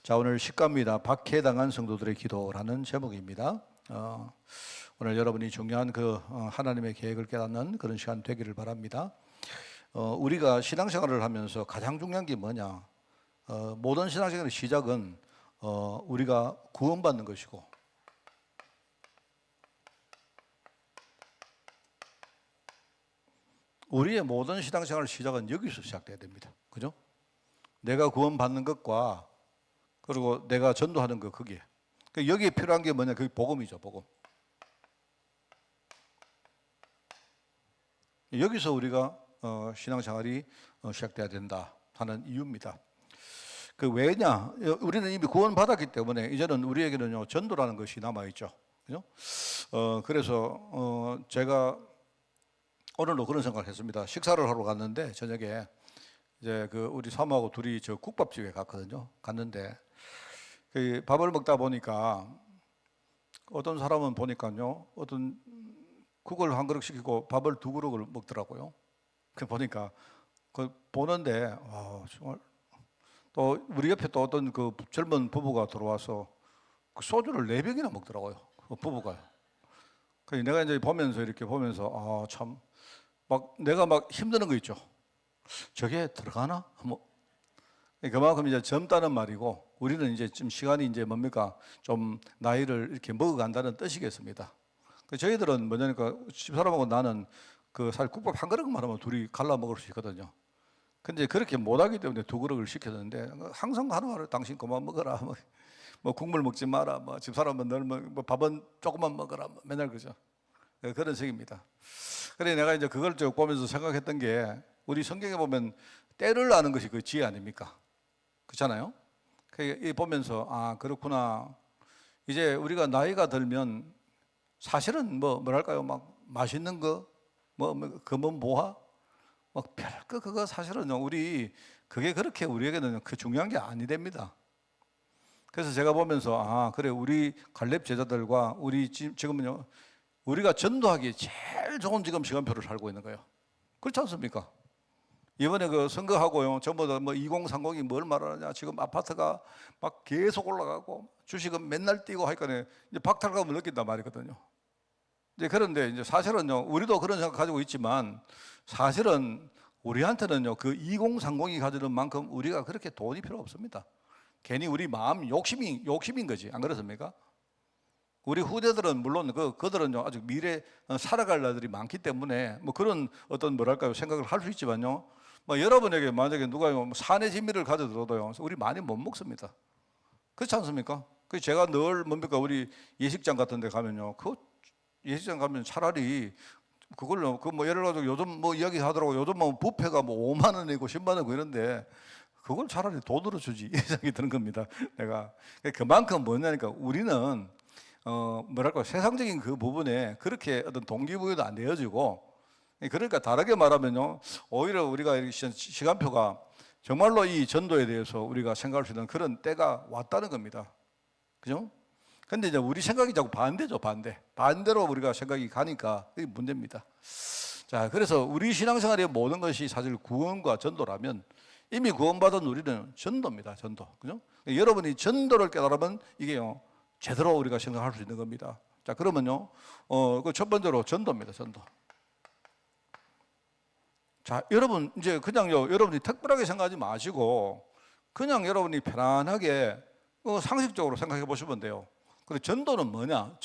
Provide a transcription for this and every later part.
자, 오늘 식가입니다. 박해당한 성도들의 기도라는 제목입니다. 오늘 여러분이 중요한 하나님의 계획을 깨닫는 그런 시간 되기를 바랍니다. 우리가 신앙생활을 하면서 가장 중요한 게 뭐냐? 모든 신앙생활의 시작은 우리가 구원받는 것이고, 우리의 모든 신앙생활 시작은 여기서 시작돼야 됩니다. 그죠? 내가 구원받는 것과 그리고 내가 전도하는 것, 그게 여기에 필요한 게 뭐냐? 그게 복음이죠. 복음. 여기서 우리가 신앙생활이 시작돼야 된다 하는 이유입니다. 왜냐? 우리는 이미 구원받았기 때문에 이제는 우리에게는요, 전도라는 것이 남아있죠. 그죠? 그래서 제가 오늘도 그런 생각을 했습니다. 식사를 하러 갔는데 저녁에 이제 우리 사모하고 둘이 저 국밥집에 갔거든요. 갔는데 밥을 먹다 보니까 어떤 사람은 보니까요, 어떤 국을 한 그릇 시키고 밥을 두 그릇을 먹더라고요. 그 보니까 보는데 정말, 또 우리 옆에 또 어떤 젊은 부부가 들어와서 소주를 4병이나 먹더라고요. 부부가요. 그래서 내가 이제 이렇게 보면서 참 막 내가 막 힘드는 거 있죠. 저게 들어가나? 그만큼 이제 젊다는 말이고, 우리는 이제 좀 시간이 이제 뭡니까? 좀 나이를 이렇게 먹어간다는 뜻이겠습니다. 저희들은 뭐냐니까, 집사람하고 나는 사실 국밥 한 그릇만 하면 둘이 갈라 먹을 수 있거든요. 근데 그렇게 못하기 때문에 두 그릇을 시켰는데, 항상 하루하루 당신 그만 먹어라. 국물 먹지 마라. 집사람은 늘 밥은 조금만 먹어라. 맨날 그죠. 그런 식입니다. 그래 내가 이제 그걸 쭉 보면서 생각했던 게, 우리 성경에 보면 때를 아는 것이 그 지혜 아닙니까? 그렇잖아요. 보면서 그렇구나. 이제 우리가 나이가 들면 사실은 뭐랄까요, 막 맛있는 거, 금은 보화, 별거 그거 사실은 그게 그렇게 우리에게는 그 중요한 게 아니됩니다. 그래서 제가 보면서 그래, 우리 갈렙 제자들과 우리 지금은요, 우리가 전도하기에 제일 좋은 지금 시간표를 살고 있는 거예요. 그렇지 않습니까? 이번에 선거하고요, 전부 다 2030이 뭘 말하느냐, 지금 아파트가 막 계속 올라가고 주식은 맨날 뛰고 하니까 이제 박탈감을 느낀단 말이거든요. 이제 그런데 이제 사실은요, 우리도 그런 생각 가지고 있지만, 사실은 우리한테는요, 2030이 가지는 만큼 우리가 그렇게 돈이 필요 없습니다. 괜히 우리 마음 욕심인 거지. 안 그렇습니까? 우리 후대들은 물론 그들은요, 아직 미래 살아갈 날들이 많기 때문에 그런 어떤 생각을 할 수 있지만요, 여러분에게 만약에 누가 산의 진미를 가져들어도요, 우리 많이 못 먹습니다. 그렇지 않습니까? 제가 늘 우리 예식장 같은 데 가면요, 예식장 가면 차라리 그걸로 예를 들어서 요즘 이야기 하더라고. 요즘 뷔페가 5만 원이고 10만 원이고 이런데, 그걸 차라리 돈으로 주지, 이 생각이 드는 겁니다. 내가 그만큼 뭐냐니까, 우리는 세상적인 그 부분에 그렇게 어떤 동기부여도 안 되어지고, 그러니까 다르게 말하면요, 오히려 우리가 시간표가 정말로 이 전도에 대해서 우리가 생각할 수 있는 그런 때가 왔다는 겁니다. 그죠? 근데 이제 우리 생각이 자꾸 반대죠, 반대로 우리가 생각이 가니까 그게 문제입니다. 자, 그래서 우리 신앙생활의 모든 것이 사실 구원과 전도라면, 이미 구원받은 우리는 전도입니다, 전도. 그죠? 여러분이 전도를 깨달으면 이게요, 제대로 우리가 생각할 수 있는 겁니다. 자, 그러면요, 첫 번째로 전도입니다, 전도. 자, 여러분, 이제 그냥요, 여러분이 특별하게 생각하지 마시고, 그냥 여러분이 편안하게 상식적으로 생각해 보시면 돼요. 근데 전도는 뭐냐?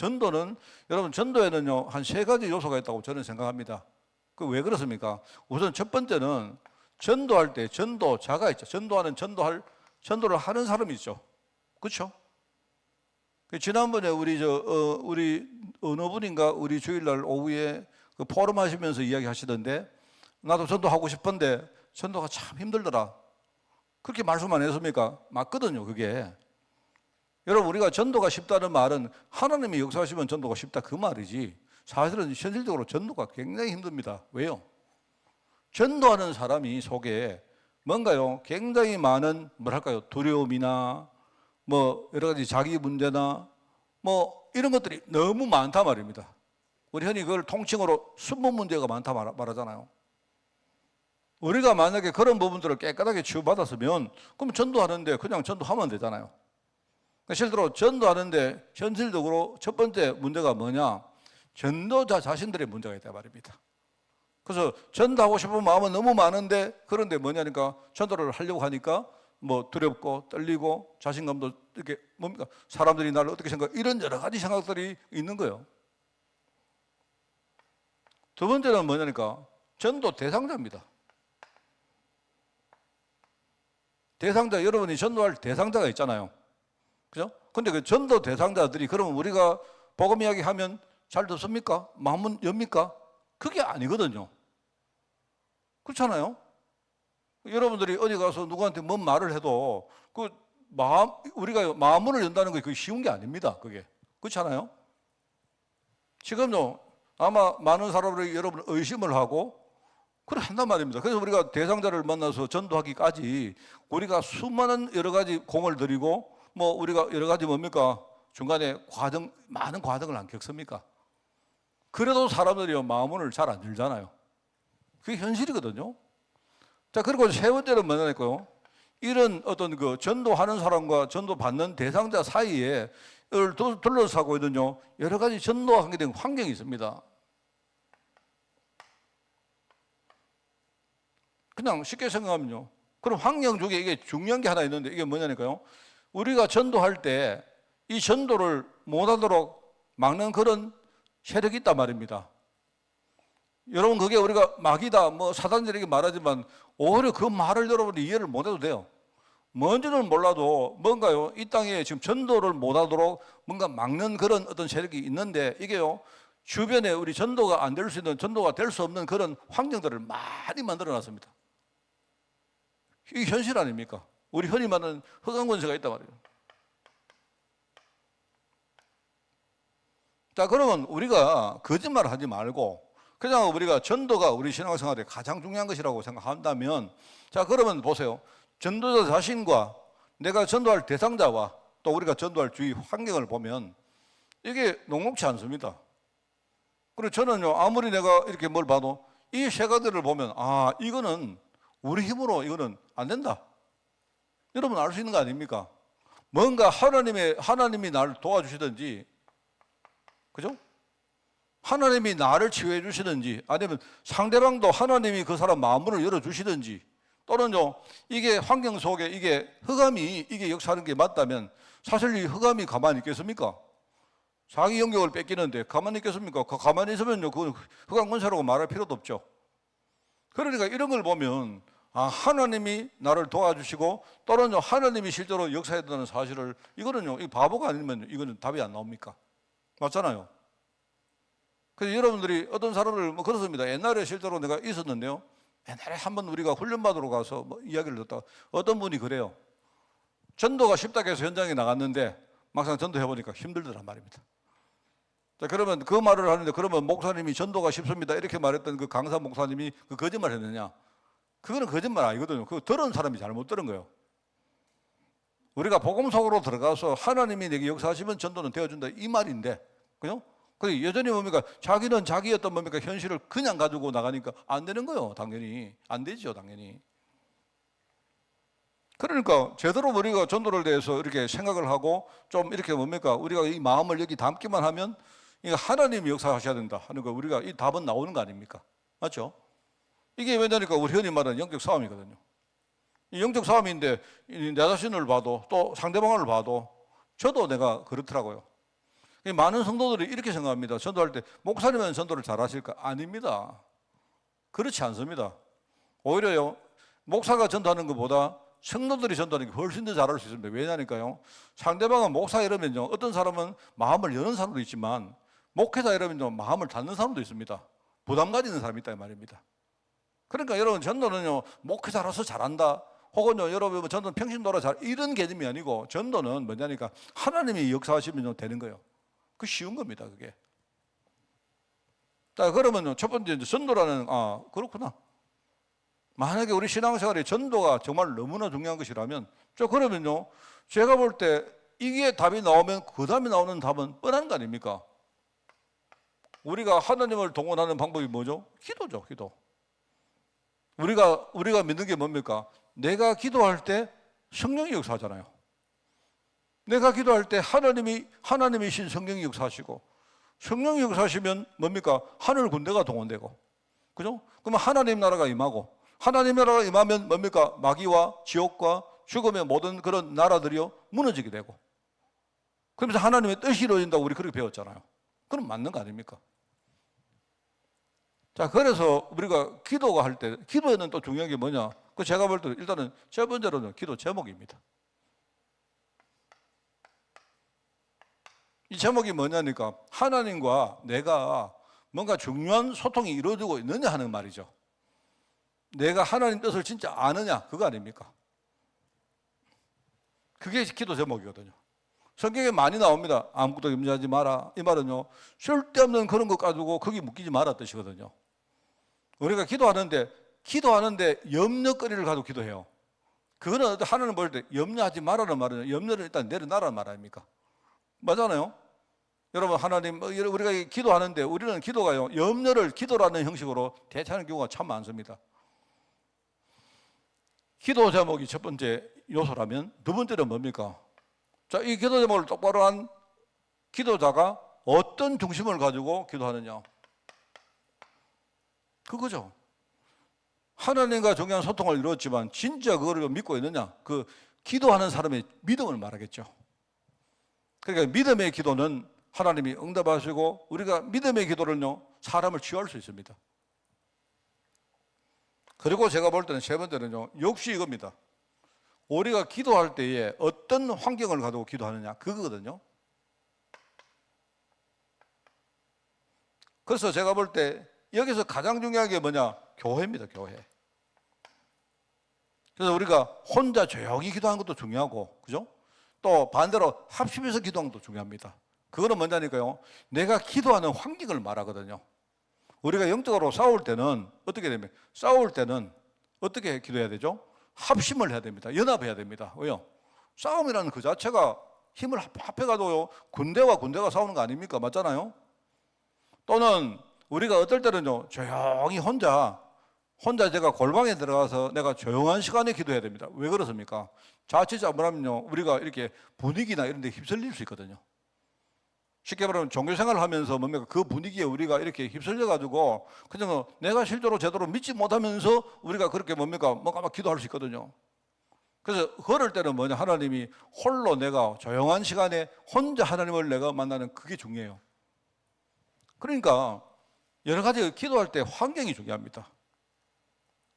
여러분, 전도에는요, 한 3가지 요소가 있다고 저는 생각합니다. 왜 그렇습니까? 우선 첫 번째는 전도할 때 전도자가 있죠. 전도를 하는 사람이 있죠. 그렇죠? 지난번에 우리 어느 분인가 우리 주일날 오후에 포럼 하시면서 이야기 하시던데, 나도 전도하고 싶은데 전도가 참 힘들더라. 그렇게 말씀 안 했습니까? 맞거든요, 그게. 여러분, 우리가 전도가 쉽다는 말은 하나님이 역사하시면 전도가 쉽다, 그 말이지, 사실은 현실적으로 전도가 굉장히 힘듭니다. 왜요? 전도하는 사람이 속에 뭔가요, 굉장히 많은 두려움이나 여러 가지 자기 문제나 이런 것들이 너무 많단 말입니다. 우리 흔히 그걸 통칭으로 숨은 문제가 많다 말하잖아요. 우리가 만약에 그런 부분들을 깨끗하게 치유받았으면, 그럼 전도하는데 그냥 전도하면 되잖아요. 실제로 전도하는데 현실적으로 첫 번째 문제가 뭐냐? 전도자 자신들의 문제가 있다 말입니다. 그래서 전도하고 싶은 마음은 너무 많은데, 그런데 뭐냐니까 전도를 하려고 하니까 뭐 두렵고 떨리고 자신감도 이렇게 뭡니까? 사람들이 나를 어떻게 생각, 이런 여러 가지 생각들이 있는 거예요. 두 번째는 뭐냐니까 전도 대상자입니다. 대상자, 여러분이 전도할 대상자가 있잖아요. 그죠? 근데 그 전도 대상자들이 그러면 우리가 복음 이야기 하면 잘 듣습니까? 마음은 엽니까? 그게 아니거든요. 그렇잖아요? 여러분들이 어디 가서 누구한테 뭔 말을 해도 그 마음, 우리가 마음문을 연다는 게 그게 쉬운 게 아닙니다. 그게. 그렇잖아요? 지금요, 아마 많은 사람들이 여러분 의심을 하고 그래 한단 말입니다. 그래서 우리가 대상자를 만나서 전도하기까지 우리가 수많은 여러 가지 공을 들이고 뭐 우리가 여러 가지 뭡니까? 중간에 많은 과정을 안 겪습니까? 그래도 사람들이 마음문을 잘 안 열잖아요. 그게 현실이거든요. 자, 그리고 세 번째는 뭐냐니까요. 이런 어떤 그 전도하는 사람과 전도받는 대상자 사이에 둘러싸고 있는요, 여러 가지 전도하게 된 환경이 있습니다. 그냥 쉽게 생각하면요. 그럼 환경 중에 이게 중요한 게 하나 있는데 이게 뭐냐니까요. 우리가 전도할 때 이 전도를 못하도록 막는 그런 세력이 있단 말입니다. 여러분, 그게 우리가 마귀다, 뭐 사단들에게 말하지만 오히려 그 말을 여러분이 이해를 못해도 돼요. 뭔지는 몰라도 뭔가요, 이 땅에 지금 전도를 못하도록 뭔가 막는 그런 어떤 세력이 있는데 이게요, 주변에 우리 전도가 안 될 수 있는, 전도가 될 수 없는 그런 환경들을 많이 만들어 놨습니다. 이게 현실 아닙니까? 우리 흔히 말하는 흑암 권세가 있단 말이에요. 자, 그러면 우리가 거짓말을 하지 말고 그냥 우리가 전도가 우리 신앙생활에 가장 중요한 것이라고 생각한다면, 자, 그러면 보세요. 전도자 자신과 내가 전도할 대상자와 또 우리가 전도할 주위 환경을 보면 이게 녹록치 않습니다. 그리고 저는요, 아무리 내가 이렇게 뭘 봐도 이 세 가지를 보면, 아, 이거는 우리 힘으로 이거는 안 된다. 여러분 알 수 있는 거 아닙니까? 뭔가 하나님이 나를 도와주시든지, 그죠? 하나님이 나를 치유해 주시든지, 아니면 상대방도 하나님이 그 사람 마음문을 열어 주시든지, 또는요, 이게 환경 속에 이게 흑암이 이게 역사하는 게 맞다면 사실 이 흑암이 가만히 있겠습니까? 자기 영역을 뺏기는데 가만히 있겠습니까? 가만히 있으면요, 그 흑암 권세라고 말할 필요도 없죠. 그러니까 이런 걸 보면, 아, 하나님이 나를 도와주시고 또는요, 하나님이 실제로 역사해야 된다는 사실을, 이거는요, 이 바보가 아니면 이거는 답이 안 나옵니까? 맞잖아요. 그래서 여러분들이 어떤 사람을 뭐 그렇습니다. 옛날에 실제로 내가 있었는데요. 옛날에 한번 우리가 훈련받으러 가서 뭐 이야기를 듣다가 어떤 분이 그래요. 전도가 쉽다고 해서 현장에 나갔는데 막상 전도해보니까 힘들더란 말입니다. 자, 그러면 그 말을 하는데, 그러면 목사님이 전도가 쉽습니다 이렇게 말했던 그 강사 목사님이 그 거짓말 했느냐? 그거는 거짓말 아니거든요. 그거 들은 사람이 잘못 들은 거예요. 우리가 복음 속으로 들어가서 하나님이 내게 역사하시면 전도는 되어준다 이 말인데, 그죠? 그 여전히 뭡니까? 자기는 자기의 어떤 뭡니까? 현실을 그냥 가지고 나가니까 안 되는 거예요. 당연히 안 되죠, 당연히. 그러니까 제대로 우리가 전도를 대해서 이렇게 생각을 하고 좀 이렇게 뭡니까? 우리가 이 마음을 여기 담기만 하면 이거 하나님이 역사하셔야 된다 하는 거, 우리가 이 답은 나오는 거 아닙니까? 맞죠? 이게 왜냐니까 우리 흔히 말하는 영적 싸움이거든요. 이 영적 싸움인데 내 자신을 봐도 또 상대방을 봐도 저도 내가 그렇더라고요. 많은 성도들이 이렇게 생각합니다. 전도할 때 목사님은 전도를 잘하실까? 아닙니다. 그렇지 않습니다. 오히려요, 목사가 전도하는 것보다 성도들이 전도하는 게 훨씬 더 잘할 수 있습니다. 왜냐니까요, 상대방은 목사 이러면요, 어떤 사람은 마음을 여는 사람도 있지만 목회자 이러면요, 마음을 닫는 사람도 있습니다. 부담 가지는 사람이 있다 이 말입니다. 그러니까 여러분, 전도는요, 목회자로서 잘한다, 혹은요, 여러분 전도는 평신도라 잘, 이런 개념이 아니고, 전도는 뭐냐니까 하나님이 역사하시면 되는 거예요. 그 쉬운 겁니다, 그게. 자, 그러면 첫 번째 전도라는, 아, 그렇구나. 만약에 우리 신앙생활에 전도가 정말 너무나 중요한 것이라면, 그러면요, 제가 볼 때 이게 답이 나오면 그 다음에 나오는 답은 뻔한 거 아닙니까? 우리가 하나님을 동원하는 방법이 뭐죠? 기도죠, 기도. 우리가 믿는 게 뭡니까? 내가 기도할 때 성령이 역사하잖아요. 내가 기도할 때 하나님이신 성령이 역사하시고, 성령이 역사하시면 뭡니까? 하늘 군대가 동원되고, 그죠? 그러면 하나님 나라가 임하고, 하나님 나라가 임하면 뭡니까? 마귀와 지옥과 죽음의 모든 그런 나라들이요 무너지게 되고, 그러면서 하나님의 뜻이 이루어진다고 우리 그렇게 배웠잖아요. 그럼 맞는 거 아닙니까? 자, 그래서 우리가 기도가 할 때, 기도에는 또 중요한 게 뭐냐? 그 제가 볼 때 일단은 첫 번째로는 기도 제목입니다. 이 제목이 뭐냐니까 하나님과 내가 뭔가 중요한 소통이 이루어지고 있느냐 하는 말이죠. 내가 하나님 뜻을 진짜 아느냐, 그거 아닙니까? 그게 기도 제목이거든요. 성경에 많이 나옵니다. 아무것도 염려하지 마라. 이 말은요, 쓸데없는 그런 것 가지고 거기 묶이지 마라 뜻이거든요. 우리가 기도하는데 염려거리를 가지고 기도해요. 그거는 하나님 볼 때 염려하지 말라는 말은 염려를 일단 내려놔라는 말 아닙니까? 맞잖아요. 여러분, 하나님, 우리가 기도하는데 우리는 기도가요, 염려를 기도라는 형식으로 대체하는 경우가 참 많습니다. 기도 제목이 첫 번째 요소라면 두 번째는 뭡니까? 자, 이 기도 제목을 똑바로 한 기도자가 어떤 중심을 가지고 기도하느냐? 그거죠. 하나님과 중요한 소통을 이루었지만 진짜 그거를 믿고 있느냐? 그 기도하는 사람의 믿음을 말하겠죠. 그러니까 믿음의 기도는 하나님이 응답하시고, 우리가 믿음의 기도를요 사람을 치유할 수 있습니다. 그리고 제가 볼 때는 세 번째는요, 역시 이겁니다. 우리가 기도할 때에 어떤 환경을 가지고 기도하느냐, 그거거든요. 그래서 제가 볼 때 여기서 가장 중요한 게 뭐냐? 교회입니다, 교회. 그래서 우리가 혼자 조용히 기도하는 것도 중요하고, 그죠? 또 반대로 합심해서 기도하는 것도 중요합니다. 그거는 뭐냐니까요, 내가 기도하는 환경을 말하거든요. 우리가 영적으로 싸울 때는 어떻게 됩니까? 싸울 때는 어떻게 기도해야 되죠? 합심을 해야 됩니다. 연합해야 됩니다. 왜요? 싸움이라는 그 자체가 힘을 합해가지고요, 군대와 군대가 싸우는 거 아닙니까? 맞잖아요? 또는 우리가 어떨 때는요, 조용히 혼자 제가 골방에 들어가서 내가 조용한 시간에 기도해야 됩니다. 왜 그렇습니까? 자칫 잘못하면요, 우리가 이렇게 분위기나 이런 데 휩쓸릴 수 있거든요. 쉽게 말하면 종교생활을 하면서 뭡니까? 그 분위기에 우리가 이렇게 휩쓸려가지고 그냥 내가 실제로 제대로 믿지 못하면서 우리가 그렇게 뭡니까? 뭔가 막 기도할 수 있거든요. 그래서 그럴 때는 뭐냐? 하나님이 홀로 내가 조용한 시간에 혼자 하나님을 내가 만나는 그게 중요해요. 그러니까 여러 가지 기도할 때 환경이 중요합니다.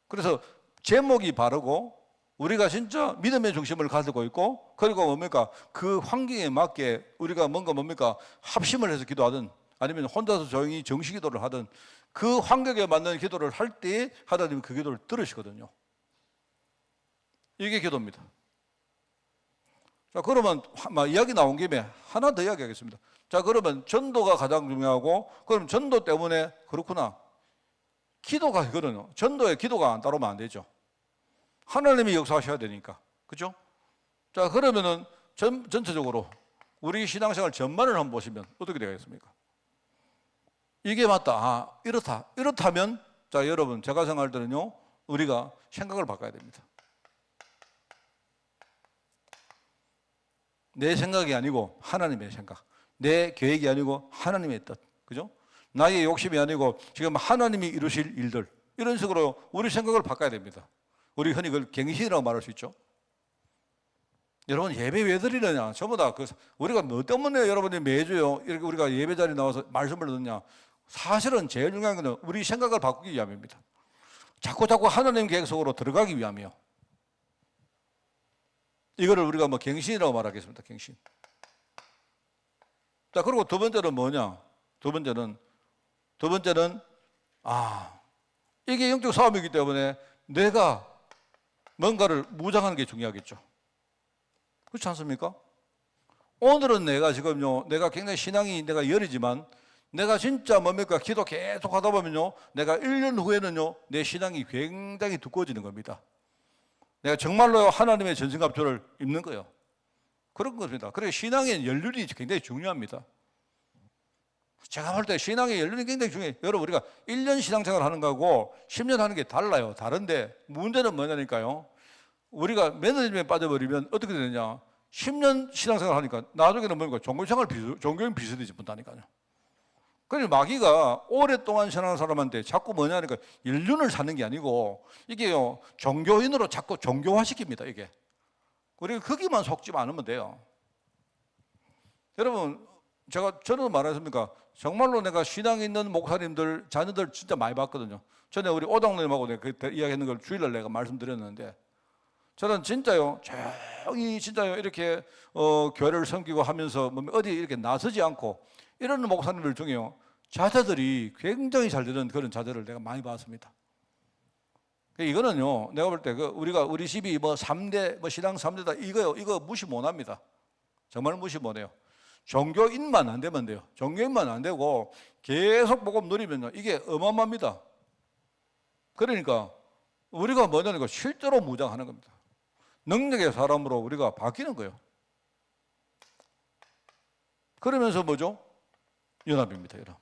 그래서 제목이 바르고 우리가 진짜 믿음의 중심을 가지고 있고, 그리고 뭡니까? 그 환경에 맞게 우리가 뭡니까? 합심을 해서 기도하든 아니면 혼자서 조용히 정시 기도를 하든 그 환경에 맞는 기도를 할 때 하나님이 그 기도를 들으시거든요. 이게 기도입니다. 자, 그러면 이야기 나온 김에 하나 더 이야기하겠습니다. 자, 그러면 전도가 가장 중요하고, 그럼 전도 때문에 그렇구나. 기도가 이거는요, 전도에 기도가 안 따르면 안 되죠. 하나님이 역사하셔야 되니까. 그죠? 자, 그러면은 전체적으로 우리 신앙생활 전반을 한번 보시면 어떻게 되겠습니까? 이게 맞다. 아, 이렇다면, 자, 여러분, 제가 생각할 때는요, 우리가 생각을 바꿔야 됩니다. 내 생각이 아니고 하나님의 생각. 내 계획이 아니고 하나님의 뜻. 그죠? 나의 욕심이 아니고 지금 하나님이 이루실 일들. 이런 식으로 우리 생각을 바꿔야 됩니다. 우리 흔히 그걸 갱신이라고 말할 수 있죠. 여러분, 예배 왜 드리느냐? 전부 다 우리가 뭐 때문에 여러분이 매주요 이렇게 우리가 예배 자리에 나와서 말씀을 듣느냐? 사실은 제일 중요한 건 우리 생각을 바꾸기 위함입니다. 자꾸 하나님 계획 속으로 들어가기 위함이요. 이거를 우리가 갱신이라고 말하겠습니다. 갱신. 자, 그리고 두 번째는 뭐냐? 두 번째는 이게 영적 싸움이기 때문에 내가 뭔가를 무장하는 게 중요하겠죠. 그렇지 않습니까? 오늘은 내가 굉장히 신앙이 내가 여리지만 내가 진짜 기도 계속 하다 보면요, 내가 1년 후에는요, 내 신앙이 굉장히 두꺼워지는 겁니다. 내가 정말로 하나님의 전승갑주를 입는 거예요. 그런 겁니다. 그래서 신앙의 연륜이 굉장히 중요합니다. 제가 볼 때 신앙의 연륜이 굉장히 중요해요. 여러분, 우리가 1년 신앙생활 하는 거하고 10년 하는 게 달라요. 다른데 문제는 뭐냐니까요, 우리가 매너리즘에 빠져버리면 어떻게 되느냐, 10년 신앙생활 하니까 나중에는 뭡니까? 종교인 비슷해지 못하니까요. 그래서 마귀가 오랫동안 신앙하는 사람한테 자꾸 뭐냐니까 인륜을 사는 게 아니고 이게요 종교인으로 자꾸 종교화시킵니다. 이게 우리가 거기만 속지 않으면 돼요. 여러분 저는 말했습니까? 정말로 내가 신앙 있는 목사님들 자녀들 진짜 많이 봤거든요. 전에 우리 오당님하고 내가 그때 이야기했는 걸 주일날 내가 말씀드렸는데 저는 진짜요 조용히 진짜요 이렇게 교회를 섬기고 하면서 어디 이렇게 나서지 않고 이런 목사님들 중에요 자녀들이 굉장히 잘 되는 그런 자녀를 내가 많이 봤습니다. 이거는요 내가 볼 때 우리 집이 뭐 3대 신앙 3대다 이거 무시 못합니다. 정말 무시 못해요. 종교인만 안 되면 돼요. 종교인만 안 되고 계속 복음 누리면요 이게 어마어마합니다. 그러니까 우리가 뭐냐니까 실제로 무장하는 겁니다. 능력의 사람으로 우리가 바뀌는 거예요. 그러면서 뭐죠? 연합입니다. 연합.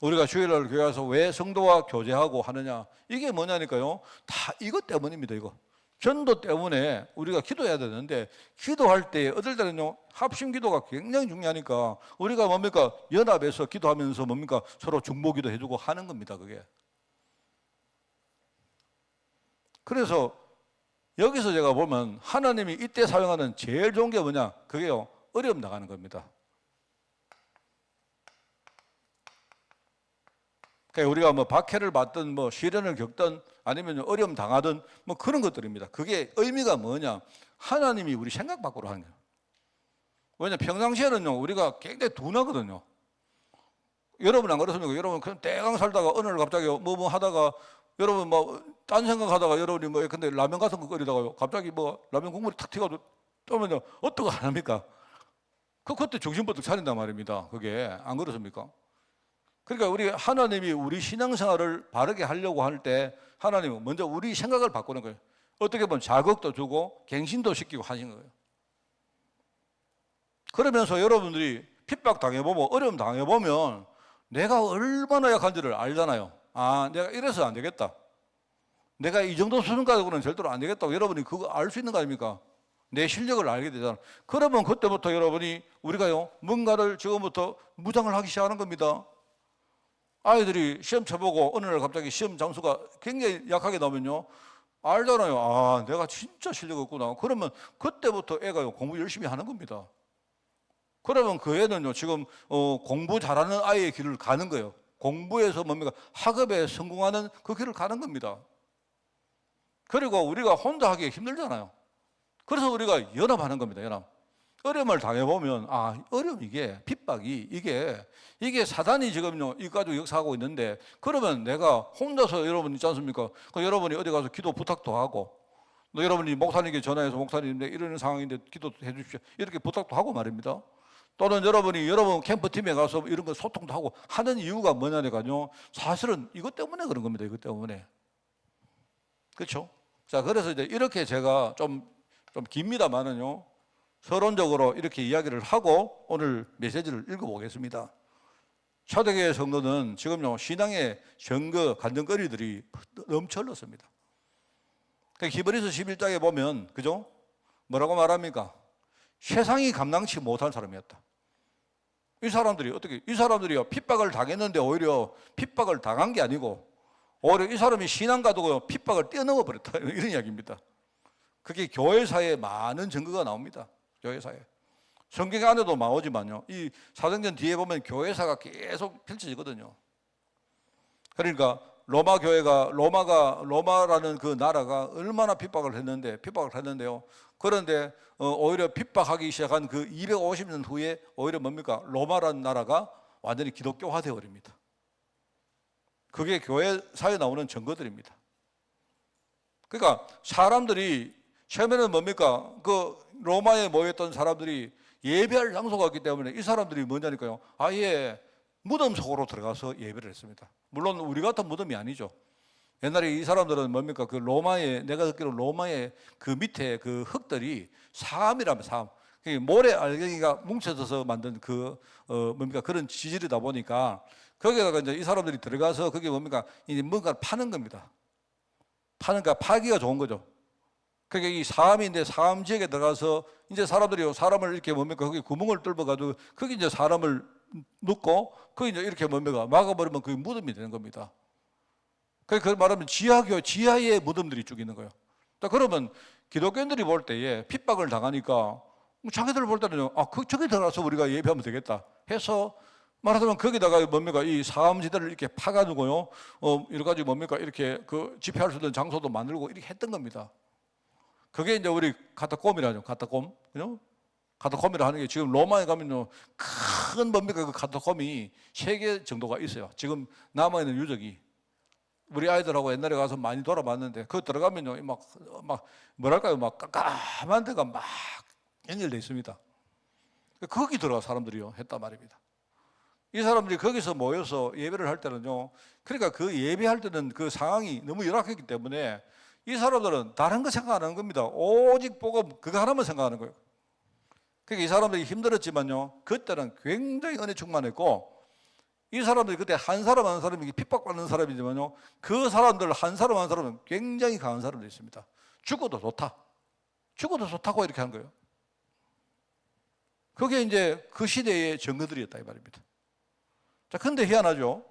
우리가 주일날 교회 와서 왜 성도와 교제하고 하느냐 이게 뭐냐니까요 다 이것 때문입니다. 이거 전도 때문에 우리가 기도해야 되는데 기도할 때 어떨 때는요 합심 기도가 굉장히 중요하니까 우리가 뭡니까 연합해서 기도하면서 뭡니까 서로 중보기도 해주고 하는 겁니다. 그게 그래서 여기서 제가 보면 하나님이 이때 사용하는 제일 좋은 게 뭐냐 그게요 어려움 나가는 겁니다. 그러니까 우리가 뭐 박해를 받든 뭐 시련을 겪든 아니면 어려움 당하든 뭐 그런 것들입니다. 그게 의미가 뭐냐? 하나님이 우리 생각 밖으로 하는 거예요. 왜냐 평상시에는요 우리가 굉장히 둔하거든요. 여러분 안 그렇습니까? 여러분 그냥 대강 살다가 어느 날 갑자기 뭐 하다가 여러분 뭐 딴 생각하다가 여러분이 뭐 근데 라면 같은 거 끓이다가 갑자기 뭐 라면 국물이 탁 튀어가지고 떠면요 어떤 거 안 합니까? 그때 정신버뜩 차린단 말입니다. 그게 안 그렇습니까? 그러니까 우리 하나님이 우리 신앙생활을 바르게 하려고 할 때 하나님은 먼저 우리 생각을 바꾸는 거예요. 어떻게 보면 자극도 주고 갱신도 시키고 하신 거예요. 그러면서 여러분들이 핍박 당해보면 어려움 당해보면 내가 얼마나 약한지를 알잖아요. 아 내가 이래서 안 되겠다. 내가 이 정도 수준 가지고는 절대로 안 되겠다고 여러분이 그거 알 수 있는 거 아닙니까? 내 실력을 알게 되잖아. 그러면 그때부터 여러분이 우리가요 뭔가를 지금부터 무장을 하기 시작하는 겁니다. 아이들이 시험 쳐보고 어느 날 갑자기 시험 점수가 굉장히 약하게 나오면요 알잖아요. 아 내가 진짜 실력 없구나. 그러면 그때부터 애가요 공부 열심히 하는 겁니다. 그러면 그 애는요 지금 공부 잘하는 아이의 길을 가는 거예요. 공부에서 뭡니까 학업에 성공하는 그 길을 가는 겁니다. 그리고 우리가 혼자 하기 힘들잖아요. 그래서 우리가 연합하는 겁니다. 연합. 어려움을 당해보면 어려움 이게 핍박이 이게 사단이 지금요 이거 가지고 역사하고 있는데 그러면 내가 혼자서 여러분 있지 않습니까? 여러분이 어디 가서 기도 부탁도 하고 또 여러분이 목사님께 전화해서 목사님 이런 상황인데 기도해 주십시오 이렇게 부탁도 하고 말입니다. 또는 여러분 캠프팀에 가서 이런 거 소통도 하고 하는 이유가 뭐냐니까요 사실은 이것 때문에 그런 겁니다. 이것 때문에 그렇죠? 자 그래서 이제 이렇게 제가 좀 깁니다만은요 서론적으로 이렇게 이야기를 하고 오늘 메시지를 읽어보겠습니다. 초대교회 성도는 지금요 신앙의 증거 간증거리들이 넘쳐 흘렀습니다. 히브리서 11장에 보면 그죠? 뭐라고 말합니까? 세상이 감당치 못한 사람이었다. 이 사람들이요 핍박을 당했는데 오히려 핍박을 당한 게 아니고 오히려 이 사람이 신앙 가지고 핍박을 뛰어넘어 버렸다 이런 이야기입니다. 그게 교회사에 많은 증거가 나옵니다. 교회사에 성경 안에도 나오지만요 이 사도행전 뒤에 보면 교회사가 계속 펼쳐지거든요. 그러니까 로마라는 그 나라가 얼마나 핍박을 했는데요. 그런데 오히려 핍박하기 시작한 그 250년 후에 오히려 뭡니까 로마라는 나라가 완전히 기독교화 되어 버립니다. 그게 교회사에 나오는 증거들입니다. 그러니까 사람들이 처음에는 뭡니까 그 로마에 모였던 사람들이 예배할 장소가 있기 때문에 이 사람들이 뭐냐니까요 아예 무덤 속으로 들어가서 예배를 했습니다. 물론 우리 같은 무덤이 아니죠. 옛날에 이 사람들은 뭡니까 그 내가 듣기로 로마의 그 밑에 그 흙들이 사암이라면 사암 모래 알갱이가 뭉쳐져서 만든 뭡니까 그런 지질이다 보니까 거기다가 이제 이 사람들이 들어가서 그게 뭡니까 이제 뭔가를 파는 겁니다. 파기가 좋은 거죠. 그게 이 사암인데 사암 지역에 들어가서 이제 사람들이 사람을 이렇게 뭡니까 거기 구멍을 뚫어가지고 거기 이제 사람을 넣고 거기 이제 이렇게 뭡니까 막아버리면 그게 무덤이 되는 겁니다. 그 말하면 지하교 지하에 무덤들이 쭉 있는 거예요. 그러면 기독교인들이 볼 때에 핍박을 당하니까 자기들 볼 때는 저기 들어가서 우리가 예배하면 되겠다 해서 말하자면 거기다가 뭡니까 이 사암지대를 이렇게 파가지고요 여러 가지 뭡니까 이렇게 그 집회할 수 있는 장소도 만들고 이렇게 했던 겁니다. 그게 이제 우리 카타콤이라죠. 카타콤. 그죠? 카타콤이라 하는 게 지금 로마에 가면요 큰 뭡니까 그 카타콤이 3개 정도가 있어요. 지금 남아있는 유적이. 우리 아이들하고 옛날에 가서 많이 돌아봤는데 그 들어가면요 막 뭐랄까요 막 깜깜한 데가 막 연결되어 있습니다. 거기 들어가 사람들이요 했단 말입니다. 이 사람들이 거기서 모여서 예배를 할 때는요 그러니까 그 예배할 때는 그 상황이 너무 열악했기 때문에 이 사람들은 다른 거 생각 안 하는 겁니다. 오직 복음 그거 하나만 생각하는 거예요. 그러니까 이 사람들이 힘들었지만요 그때는 굉장히 은혜 충만했고 이 사람들이 그때 한 사람 한 사람이 핍박받는 사람이지만요 그 사람들 한 사람 한 사람은 굉장히 강한 사람들이 있습니다. 죽어도 좋다. 죽어도 좋다고 이렇게 한 거예요. 그게 이제 그 시대의 정거들이었다 이 말입니다. 자, 근데 희한하죠.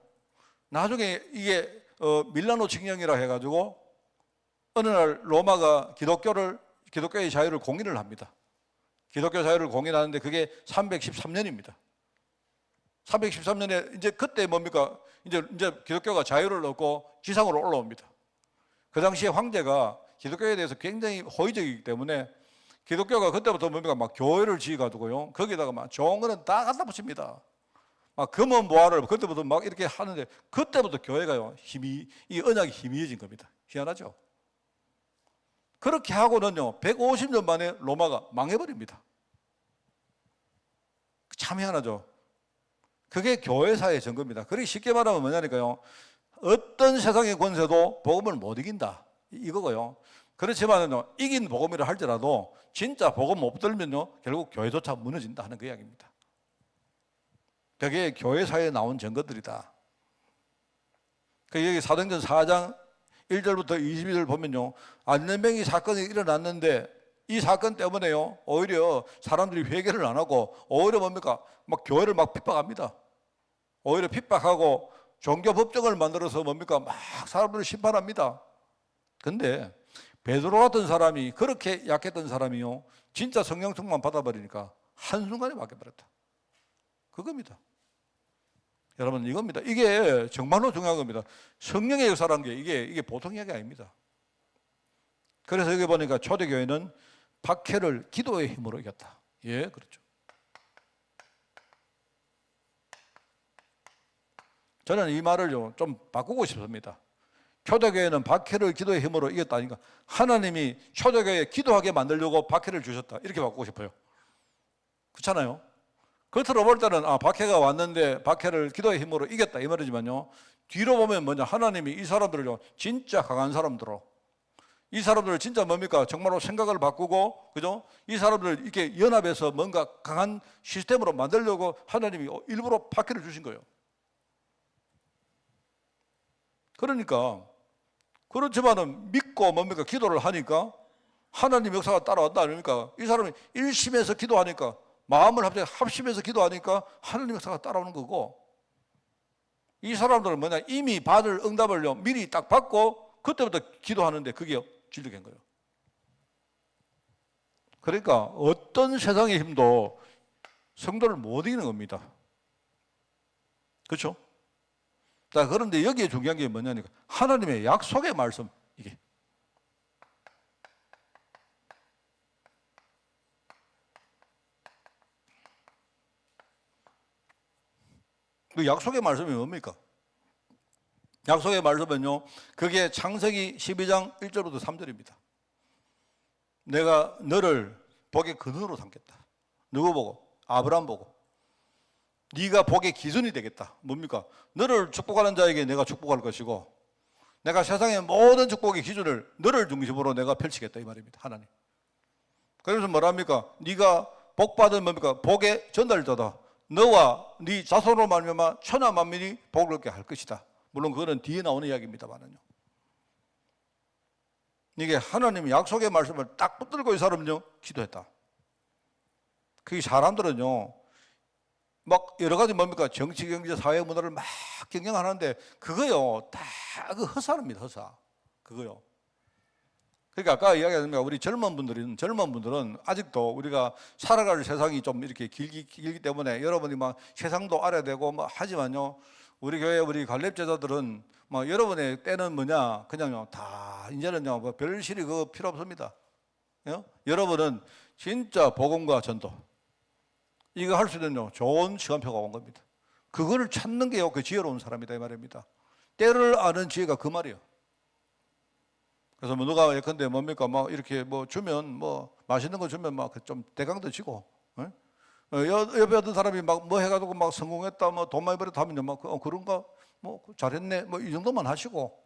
나중에 이게 밀라노 칙령이라 해가지고 어느 날 로마가 기독교의 자유를 공인을 합니다. 기독교 자유를 공인하는데 그게 313년입니다. 313년에 이제 그때 뭡니까? 이제 기독교가 자유를 얻고 지상으로 올라옵니다. 그 당시에 황제가 기독교에 대해서 굉장히 호의적이기 때문에 기독교가 그때부터 뭡니까? 막 교회를 지어가지고요. 거기다가 막 좋은 거는 다 갖다 붙입니다. 막 금은 보화를 그때부터 막 이렇게 하는데 그때부터 교회가요. 이 언약이 희미해진 겁니다. 희한하죠? 그렇게 하고는요. 150년 만에 로마가 망해버립니다. 참 희한하죠? 그게 교회사의 증거입니다. 그렇게 쉽게 말하면 뭐냐니까요. 어떤 세상의 권세도 복음을 못 이긴다. 이거고요. 그렇지만은요, 이긴 복음이라 할지라도 진짜 복음 못 들면요, 결국 교회조차 무너진다 하는 그 이야기입니다. 그게 교회사에 나온 증거들이다. 여기 사도행전 4장 1절부터 22절 보면요, 안전병이 사건이 일어났는데 이 사건 때문에요, 오히려 사람들이 회개를 안 하고 오히려 뭡니까? 막 교회를 막 핍박합니다. 오히려 핍박하고 종교 법정을 만들어서 뭡니까? 막 사람들을 심판합니다. 근데 베드로 같은 사람이 그렇게 약했던 사람이요 진짜 성령 충만 받아버리니까 한순간에 바뀌어버렸다. 그겁니다. 여러분 이겁니다. 이게 정말로 중요한 겁니다. 성령의 역사라는 게 이게 보통 이야기 아닙니다. 그래서 여기 보니까 초대교회는 박해를 기도의 힘으로 이겼다. 예, 그렇죠. 저는 이 말을 좀 바꾸고 싶습니다. 초대교회는 박해를 기도의 힘으로 이겼다니까 하나님이 초대교회 기도하게 만들려고 박해를 주셨다. 이렇게 바꾸고 싶어요. 그렇잖아요. 겉으로 볼 때는 박해가 왔는데 박해를 기도의 힘으로 이겼다 이 말이지만요. 뒤로 보면 뭐냐 하나님이 이 사람들을 진짜 강한 사람들로 이 사람들을 진짜 뭡니까 정말로 생각을 바꾸고 그죠? 이 사람들을 이렇게 연합해서 뭔가 강한 시스템으로 만들려고 하나님이 일부러 박해를 주신 거예요. 그러니까 그렇지만은 믿고 뭡니까 기도를 하니까 하나님 역사가 따라왔다 아닙니까? 이 사람이 일심해서 기도하니까 마음을 합심해서 기도하니까 하나님 역사가 따라오는 거고 이 사람들은 뭐냐 이미 받을 응답을 미리 딱 받고 그때부터 기도하는데 그게 진리된 거예요. 그러니까 어떤 세상의 힘도 성도를 못 이기는 겁니다. 그렇죠? 자, 그런데 여기에 중요한 게 뭐냐니까 하나님의 약속의 말씀 이게 그 약속의 말씀이 뭡니까? 약속의 말씀은요 그게 창세기 12장 1절부터 3절입니다. 내가 너를 복의 근원으로 삼겠다. 누구 보고? 아브라함 보고. 네가 복의 기준이 되겠다. 뭡니까? 너를 축복하는 자에게 내가 축복할 것이고 내가 세상의 모든 축복의 기준을 너를 중심으로 내가 펼치겠다 이 말입니다. 하나님. 그래서 뭐랍니까? 네가 복받은 뭡니까? 복의 전달자다. 너와 네 자손으로 말미암아 천하 만민이 복을 얻게 할 것이다. 물론 그거는 뒤에 나오는 이야기입니다만은요. 이게 하나님이 약속의 말씀을 딱 붙들고 이 사람은요 기도했다. 그 사람들은요 막 여러 가지 뭡니까 정치, 경제, 사회 문화를 막 경영하는데 그거요 다 그 허사입니다. 허사 그거요. 그러니까 아까 이야기했습니다. 우리 젊은 분들은 아직도 우리가 살아갈 세상이 좀 이렇게 길기 때문에 여러분이 막 세상도 알아야 되고 뭐 하지만요 우리 교회 우리 갈렙제자들은 뭐 여러분의 때는 뭐냐 그냥요 다 이제는요 뭐 별실이 그거 필요 없습니다. 여러분은 진짜 복음과 전도 이거 할 수 있는요 좋은 시간표가 온 겁니다. 그거를 찾는 게요 그 지혜로운 사람이다 이 말입니다. 때를 아는 지혜가 그 말이에요. 그래서 뭐 누가 예컨대 뭡니까 막 이렇게 뭐 주면 뭐 맛있는 거 주면 막 좀 대강 드시고 옆에 어떤 사람이 막 뭐 해가지고 막 성공했다 뭐 돈 많이 벌었다 하면요 막 그런가 뭐 잘했네 뭐 이 정도만 하시고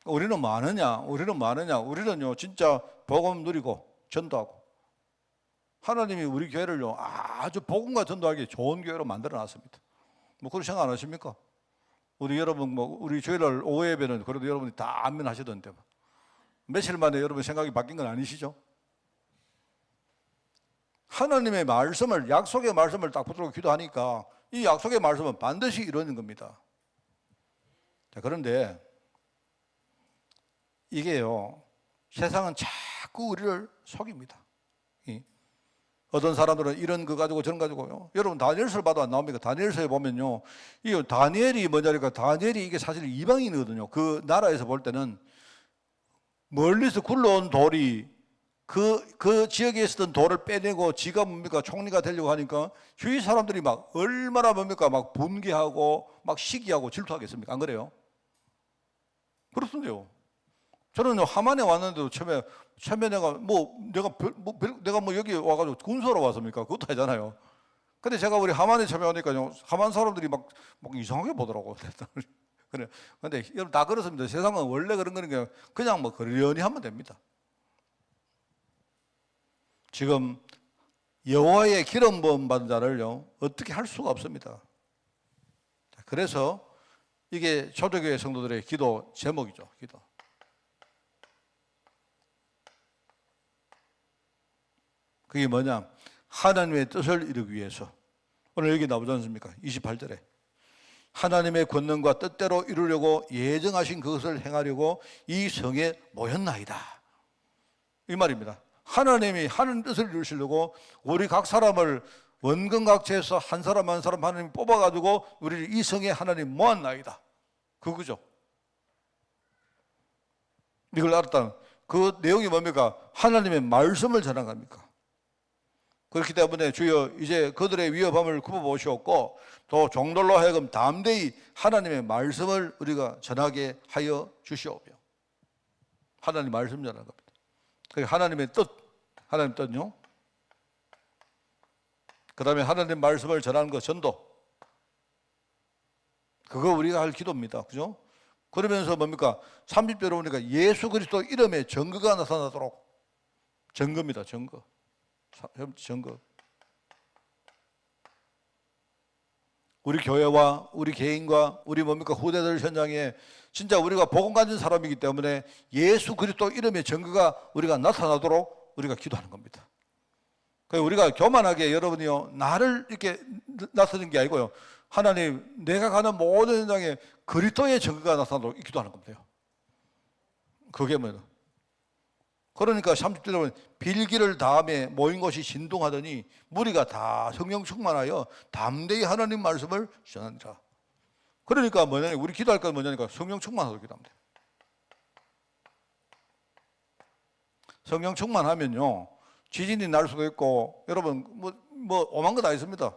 우리는 뭐 아느냐 우리는요 진짜 복음 누리고 전도하고 하나님이 우리 교회를요 아주 복음과 전도하기 좋은 교회로 만들어 놨습니다. 뭐 그런 생각 안 하십니까? 우리 여러분 뭐 우리 주일날 오후 예배는 그래도 여러분이 다 아멘 하시던데 며칠 만에 여러분 생각이 바뀐 건 아니시죠? 하나님의 말씀을 약속의 말씀을 딱 붙들고 기도하니까 이 약속의 말씀은 반드시 이루어지는 겁니다. 자, 그런데 이게요 세상은 자꾸 우리를 속입니다. 어떤 사람들은 이런 거 가지고 저런 가지고요. 여러분 다니엘서를 봐도 안 나옵니까? 다니엘서에 보면요, 이 다니엘이 뭐냐니까 다니엘이 이게 사실 이방인이거든요. 그 나라에서 볼 때는 멀리서 굴러온 돌이 그 지역에 있었던 돌을 빼내고 지가 뭡니까 총리가 되려고 하니까 주위 사람들이 막 얼마나 뭡니까 막 분개하고 막 시기하고 질투하겠습니까? 안 그래요? 그렇던데요. 저는 하만에 왔는데도 처음에 내가 여기 와가지고 군소로 왔습니까? 그것도 아니잖아요. 근데 제가 우리 하만에 처음에 오니까요, 하만 사람들이 막 이상하게 보더라고. 그래. 근데 여러분 다 그렇습니다. 세상은 원래 그런 거니까 그냥 뭐 그러려니 하면 됩니다. 지금 여호와의 기름 부음 받은 자를요, 어떻게 할 수가 없습니다. 그래서 이게 초대교회 성도들의 기도 제목이죠. 기도. 그게 뭐냐? 하나님의 뜻을 이루기 위해서. 오늘 여기 나오지 않습니까? 28절에. 하나님의 권능과 뜻대로 이루려고 예정하신 그것을 행하려고 이 성에 모였나이다. 이 말입니다. 하나님이 하는 뜻을 이루시려고 우리 각 사람을 원근각체에서 한 사람 한 사람 하나님 뽑아가지고 우리를 이 성에 하나님 모았나이다. 그거죠. 이걸 알았다는 그 내용이 뭡니까? 하나님의 말씀을 전한 겁니까? 그렇기 때문에 주여 이제 그들의 위협함을 굽어보시옵고 또 종들로 하여금 담대히 하나님의 말씀을 우리가 전하게 하여 주시옵며. 하나님 말씀 전하는 겁니다. 하나님의 뜻, 하나님 뜻요. 그 다음에 하나님 말씀을 전하는 것, 전도. 그거 우리가 할 기도입니다. 그죠? 그러면서 뭡니까? 30절에 보니까 예수 그리스도 이름의 증거가 나타나도록. 증거입니다. 증거. 증거. 우리 교회와 우리 개인과 우리 뭡니까? 후대들 현장에 진짜 우리가 복음 가진 사람이기 때문에 예수 그리스도 이름의 증거가 우리가 나타나도록 우리가 기도하는 겁니다. 그러니까 우리가 교만하게 여러분이요, 나를 이렇게 나서는 게 아니고요. 하나님, 내가 가는 모든 현장에 그리스도의 증거가 나타나도록 기도하는 겁니다. 그게 뭐예요? 그러니까 30절에 보면 빌기를 다음에 모인 것이 진동하더니 무리가 다 성령 충만하여 담대히 하나님 말씀을 전하니라. 그러니까 뭐냐, 우리 기도할 건 뭐냐니까 성령 충만하도록 기도하면 돼요. 성령 충만하면요, 지진이 날 수도 있고, 여러분 뭐 오만 거 다 있습니다.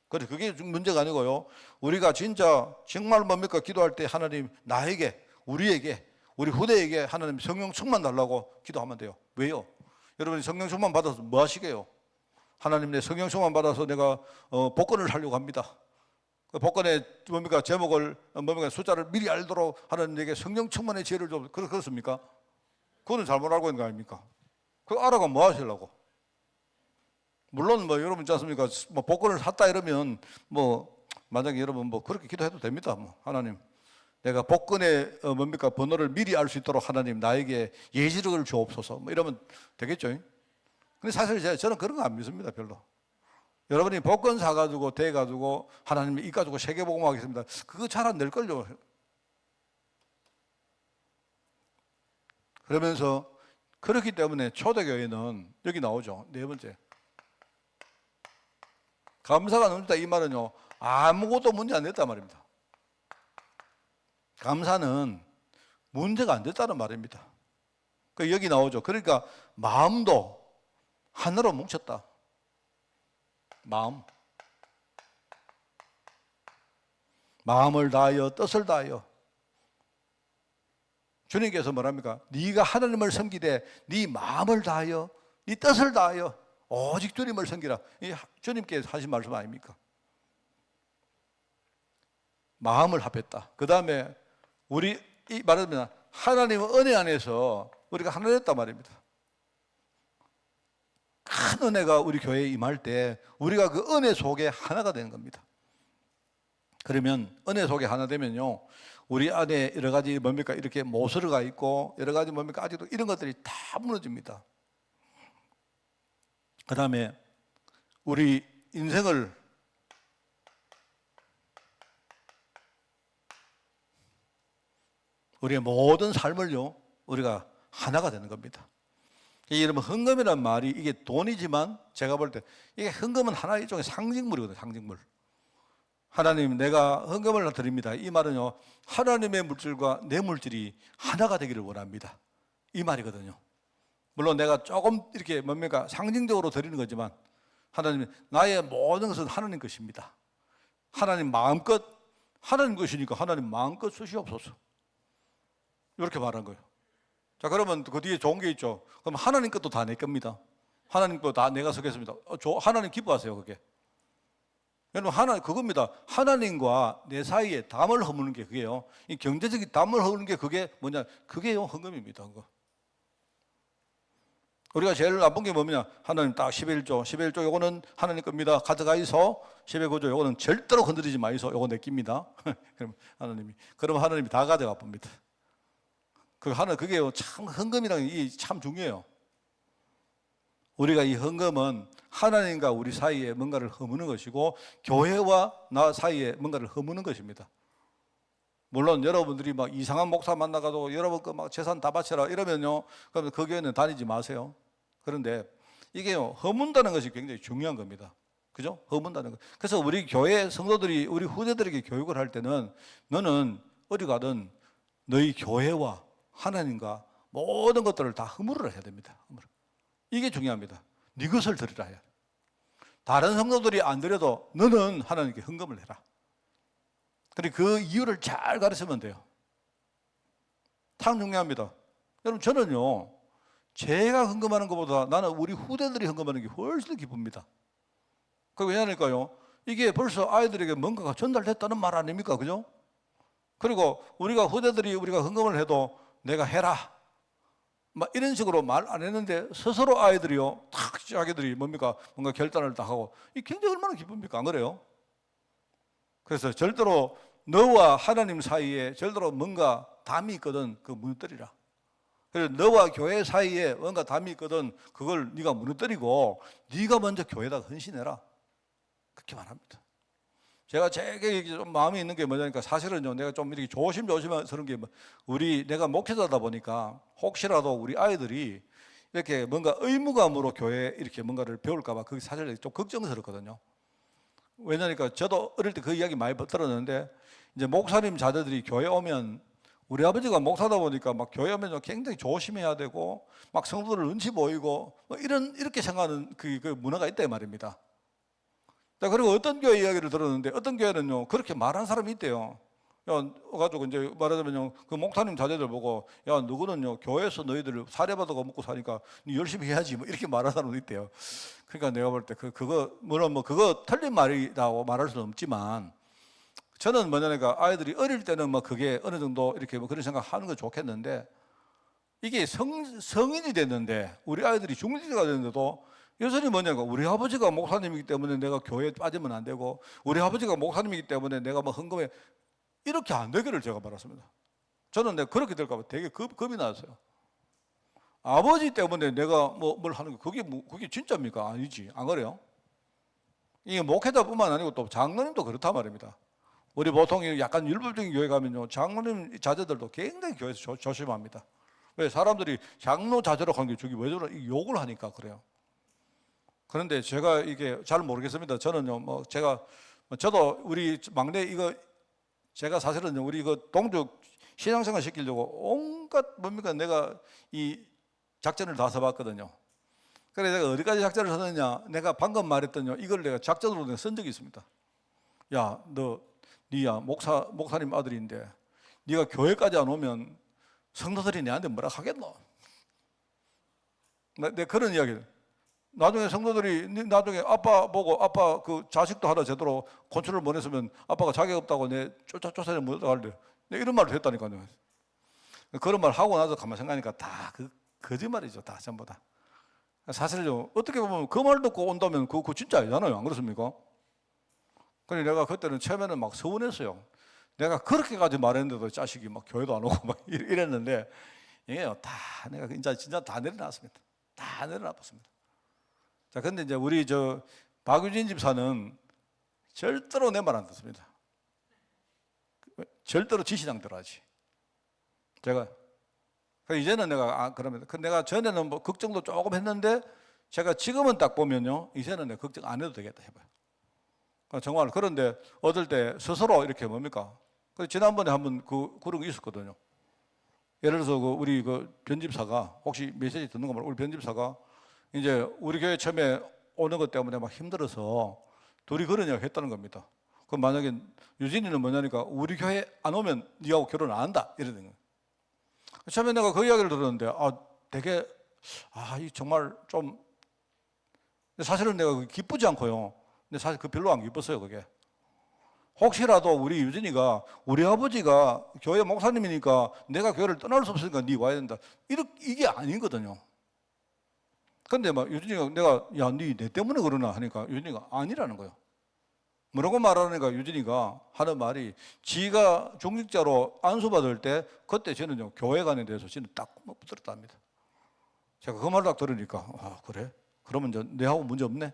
그래, 그게 문제가 아니고요. 우리가 진짜 정말 뭡니까 기도할 때 하나님 나에게, 우리에게, 우리 후대에게 하나님 성령 충만 달라고 기도하면 돼요. 왜요? 여러분이 성령 충만 받아서 뭐 하시게요? 하나님 내 성령 충만 받아서 내가 복권을 하려고 합니다. 그 복권의 뭡니까 제목을 뭡니까 숫자를 미리 알도록 하나님에게 성령 충만의 지혜를 좀 그렇습니까? 그거는 잘못 알고 있는 거 아닙니까? 그거 알아가 뭐 하시려고? 물론 뭐 여러분 있지 않습니까? 뭐 복권을 샀다 이러면 뭐 만약에 여러분 뭐 그렇게 기도해도 됩니다. 뭐 하나님 내가 복권의 뭡니까 번호를 미리 알 수 있도록 하나님 나에게 예지력을 주옵소서. 뭐 이러면 되겠죠. 근데 사실 저는 그런 거 안 믿습니다. 별로. 여러분이 복권 사가지고 대가지고 하나님 이 가지고 세계복음하겠습니다. 그거 잘 안 될걸요. 그러면서 그렇기 때문에 초대교회는 여기 나오죠. 네 번째. 감사가 넘친다 이 말은요. 아무것도 문제 안 됐단 말입니다. 감사는 문제가 안 됐다는 말입니다. 여기 나오죠. 그러니까 마음도 하나로 뭉쳤다. 마음을 다하여 뜻을 다하여. 주님께서 뭐랍니까? 네가 하나님을 섬기되 네 마음을 다하여 네 뜻을 다하여 오직 주님을 섬기라. 이 주님께서 하신 말씀 아닙니까? 마음을 합했다. 그 다음에 우리 이 말하면 하나님의 은혜 안에서 우리가 하나 됐단 말입니다. 큰 은혜가 우리 교회에 임할 때 우리가 그 은혜 속에 하나가 되는 겁니다. 그러면 은혜 속에 하나 되면요, 우리 안에 여러 가지 뭡니까 이렇게 모서리가 있고 여러 가지 뭡니까 아직도 이런 것들이 다 무너집니다. 그 다음에 우리 인생을 우리의 모든 삶을요 우리가 하나가 되는 겁니다. 여러분 헌금이란 말이 이게 돈이지만 제가 볼 때 이게 헌금은 하나의 일종의 상징물이거든요. 상징물. 하나님 내가 헌금을 드립니다. 이 말은요 하나님의 물질과 내 물질이 하나가 되기를 원합니다. 이 말이거든요. 물론 내가 조금 이렇게 뭡니까 상징적으로 드리는 거지만 하나님 나의 모든 것은 하나님 것입니다. 하나님 마음껏 하나님 것이니까 하나님 마음껏 쓰시옵소서. 이렇게 말한 거예요. 자 그러면 그 뒤에 좋은 게 있죠. 그럼 하나님 것도 다 내 겁니다. 하나님 것 다 내가 쓰겠습니다. 하나님 기뻐하세요 그게. 여러분 그겁니다. 하나님과 내 사이에 담을 허무는 게 그게요. 이 경제적인 담을 허무는 게 그게 뭐냐? 그게요 헌금입니다. 그거. 우리가 제일 나쁜 게 뭐냐? 하나님 딱 11조 요거는 하나님 겁니다. 가져가이소. 10의 9조 요거는 절대로 건드리지 마이소. 요거 내 깁니다. 그럼 하나님이 다 가져가 봅니다. 그게 참 헌금이라는 게 참 중요해요. 우리가 이 헌금은 하나님과 우리 사이에 뭔가를 허무는 것이고 교회와 나 사이에 뭔가를 허무는 것입니다. 물론 여러분들이 막 이상한 목사 만나가지고 여러분 거 막 재산 다 바쳐라 이러면요, 그러면 그 교회는 다니지 마세요. 그런데 이게요 허문다는 것이 굉장히 중요한 겁니다. 그죠? 허문다는 것. 그래서 우리 교회 성도들이 우리 후대들에게 교육을 할 때는 너는 어디 가든 너희 교회와 하나님과 모든 것들을 다 허물을 해야 됩니다. 이게 중요합니다. 네 것을 드리라 해야. 다른 성도들이 안 드려도 너는 하나님께 헌금을 해라. 그리고 그 이유를 잘 가르치면 돼요. 참 중요합니다. 여러분 저는요 제가 헌금하는 것보다 나는 우리 후대들이 헌금하는 게 훨씬 더 기쁩니다. 그게 왜냐니까요 이게 벌써 아이들에게 뭔가가 전달됐다는 말 아닙니까? 그죠? 그리고 우리가 후대들이 우리가 헌금을 해도 내가 해라 막 이런 식으로 말 안 했는데 스스로 아이들이요 탁 자기들이 뭔가 결단을 딱 하고 이 굉장히 얼마나 기쁩니까? 안 그래요? 그래서 절대로 너와 하나님 사이에 절대로 뭔가 담이 있거든 그 무너뜨리라. 그래서 너와 교회 사이에 뭔가 담이 있거든 그걸 네가 무너뜨리고 네가 먼저 교회에다 헌신해라. 그렇게 말합니다. 제가 제게 좀 마음이 있는 게 뭐냐니까 사실은요 내가 좀 이렇게 조심스러운 게 내가 목회자다 보니까 혹시라도 우리 아이들이 이렇게 뭔가 의무감으로 교회에 이렇게 뭔가를 배울까봐 그게 사실 좀 걱정스럽거든요. 왜냐니까 저도 어릴 때 그 이야기 많이 들었는데 이제 목사님 자녀들이 교회 오면 우리 아버지가 목사다 보니까 막 교회 오면 굉장히 조심해야 되고 막 성도들 눈치 보이고 이렇게 생각하는 그 문화가 있다 이 말입니다. 자, 그리고 어떤 교회 이야기를 들었는데 어떤 교회는요 그렇게 말하는 사람이 있대요. 가지고 이제 말하자면요 그 목사님 자제들 보고 야 누구는요 교회에서 너희들 사례받아가 먹고 사니까 니 열심히 해야지 뭐 이렇게 말하는 사람도 있대요. 그러니까 내가 볼 때 그거 물론 그거 틀린 말이라고 말할 수는 없지만 저는 뭐냐니까 아이들이 어릴 때는 그게 어느 정도 이렇게 그런 생각하는 건 좋겠는데 이게 성인이 됐는데 우리 아이들이 중직자가 됐는데도 여전히 뭐냐고 우리 아버지가 목사님이기 때문에 내가 교회에 빠지면 안 되고 우리 아버지가 목사님이기 때문에 내가 헌금에 이렇게 안 되기를 제가 바랐습니다. 저는 내가 그렇게 될까 봐 되게 겁이 났어요. 아버지 때문에 내가 뭘 하는 거 그게 진짜입니까? 아니지. 안 그래요? 이게 목회자뿐만 아니고 또 장로님도 그렇단 말입니다. 우리 보통 약간 율법적인 교회 가면요, 장로님 자제들도 굉장히 교회에서 조심합니다. 왜? 사람들이 장로 자제로 간 게 저기 왜 저러 욕을 하니까 그래요. 그런데 제가 이게 잘 모르겠습니다. 저는요, 저도 우리 막내 제가 사실은 우리 동족 신앙생활 시키려고 온갖 내가 이 작전을 다 써봤거든요. 그래서 내가 어디까지 작전을 썼느냐, 내가 방금 말했더니 이걸 내가 작전으로 내가 쓴 적이 있습니다. 야, 니야 목사님 아들인데 네가 교회까지 안 오면 성도들이 내한테 뭐라 하겠노? 내 그런 이야기를. 나중에 성도들이 나중에 아빠 보고 아빠 그 자식도 하나 제대로 곤충을 보냈으면 아빠가 자격 없다고 내 쫓아내 못 갈래. 내가 이런 말을 했다니까요. 그런 말 하고 나서 가만 생각하니까 다 거짓말이죠. 다 전부 다. 사실요, 어떻게 보면 그 말 듣고 온다면 그거 진짜 아니잖아요. 안 그렇습니까? 그래 내가 그때는 처음에는 막 서운했어요. 내가 그렇게까지 말했는데도 자식이 막 교회도 안 오고 막 이랬는데 이게요, 다 내가 진짜 다 내려놨습니다. 다 내려놨습니다. 자, 근데 이제 우리 박유진 집사는 절대로 내 말 안 듣습니다. 절대로 지시당대로 하지. 제가 이제는 그러면 내가 전에는 뭐 걱정도 조금 했는데 제가 지금은 딱 보면요, 이제는 내가 걱정 안 해도 되겠다 해봐요. 정말. 그런데 어떨 때 스스로 이렇게 뭡니까? 지난번에 한번 그런 거 있었거든요. 예를 들어서 우리 변집사가 혹시 메시지 듣는 거 말고 우리 변집사가 이제 우리 교회 처음에 오는 것 때문에 막 힘들어서 둘이 그런 이야기 했다는 겁니다. 그럼 만약에 유진이는 뭐냐니까 우리 교회 안 오면 니하고 결혼 안 한다 이러는 거예요. 처음에 내가 그 이야기를 들었는데 되게 이 정말 좀 사실은 내가 기쁘지 않고요. 근데 사실 별로 안 기뻤어요. 그게 혹시라도 우리 유진이가 우리 아버지가 교회 목사님이니까 내가 교회를 떠날 수 없으니까 니 와야 된다 이게 아니거든요. 근데 막 유진이가 내가 니 내 때문에 그러나 하니까 유진이가 아니라는 거예요. 뭐라고 말하니까 유진이가 하는 말이 지가 중직자로 안수받을 때 그때 저는요 교회관에 대해서 저는 딱 붙들었답니다. 제가 그 말 딱 들으니까 그래? 그러면 이제 내하고 문제 없네.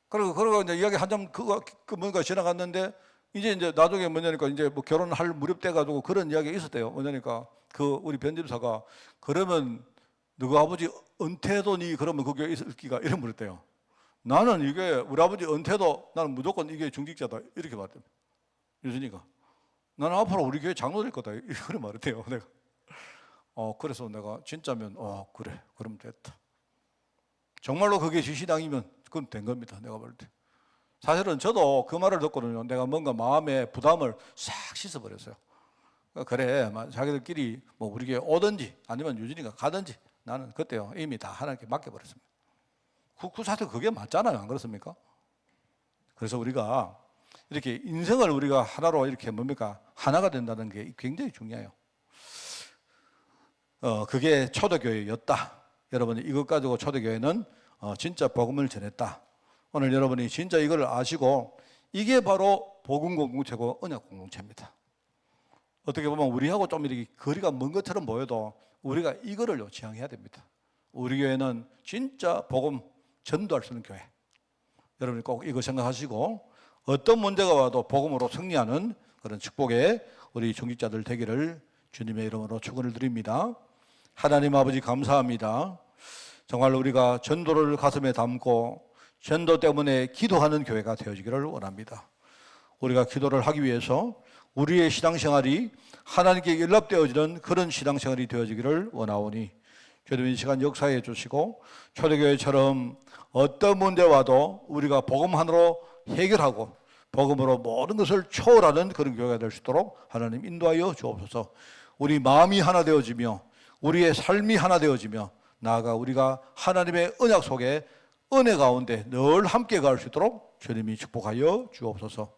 그러고 이제 이야기 한참 뭔가 지나갔는데 이제 나중에 뭐냐니까 이제 뭐 결혼할 무렵 돼 가지고 그런 이야기가 있었대요. 뭐냐니까 우리 변집사가 그러면 너희 아버지 은퇴도 니 그러면 그 교회에 있을 기가 이런 물었대요. 나는 이게 우리 아버지 은퇴도 나는 무조건 이게 중직자다 이렇게 말했대요. 유진이가 나는 앞으로 우리 교회 장로 될 거다 이렇게 말했대요. 내가 그래서 내가 진짜면 그래 그럼 됐다. 정말로 그게 지시당이면 그건 된 겁니다. 내가 볼 때. 사실은 저도 그 말을 듣고는요, 내가 뭔가 마음의 부담을 싹 씻어버렸어요. 그래, 자기들끼리 뭐 우리 교회 오든지 아니면 유진이가 가든지 나는 그때요 이미 다 하나님께 맡겨버렸습니다. 사실 그게 맞잖아요. 안 그렇습니까? 그래서 우리가 이렇게 인생을 우리가 하나로 이렇게 하나가 된다는 게 굉장히 중요해요. 그게 초대교회였다. 여러분이 이것 가지고 초대교회는 진짜 복음을 전했다. 오늘 여러분이 진짜 이걸 아시고 이게 바로 복음 공동체고 언약 공동체입니다. 어떻게 보면 우리하고 좀 이렇게 거리가 먼 것처럼 보여도 우리가 이거를 지향해야 됩니다. 우리 교회는 진짜 복음 전도할 수 있는 교회. 여러분이 꼭 이거 생각하시고 어떤 문제가 와도 복음으로 승리하는 그런 축복의 우리 중직자들 되기를 주님의 이름으로 축원을 드립니다. 하나님 아버지 감사합니다. 정말 우리가 전도를 가슴에 담고 전도 때문에 기도하는 교회가 되어지기를 원합니다. 우리가 기도를 하기 위해서 우리의 신앙생활이 하나님께 연락되어지는 그런 신앙생활이 되어지기를 원하오니 주님 이 시간 역사해 주시고 초대교회처럼 어떤 문제 와도 우리가 복음 하나로 해결하고 복음으로 모든 것을 초월하는 그런 교회가 될 수 있도록 하나님 인도하여 주옵소서. 우리 마음이 하나 되어지며 우리의 삶이 하나 되어지며 나아가 우리가 하나님의 언약 속에 은혜 가운데 늘 함께 갈 수 있도록 주님이 축복하여 주옵소서.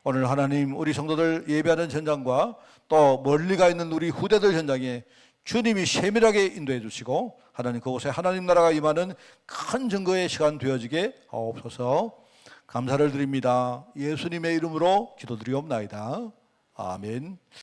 오늘 하나님 우리 성도들 예배하는 현장과 또 멀리 가 있는 우리 후대들 현장에 주님이 세밀하게 인도해 주시고 하나님 그곳에 하나님 나라가 임하는 큰 증거의 시간 되어지게 하옵소서. 감사를 드립니다. 예수님의 이름으로 기도드리옵나이다. 아멘.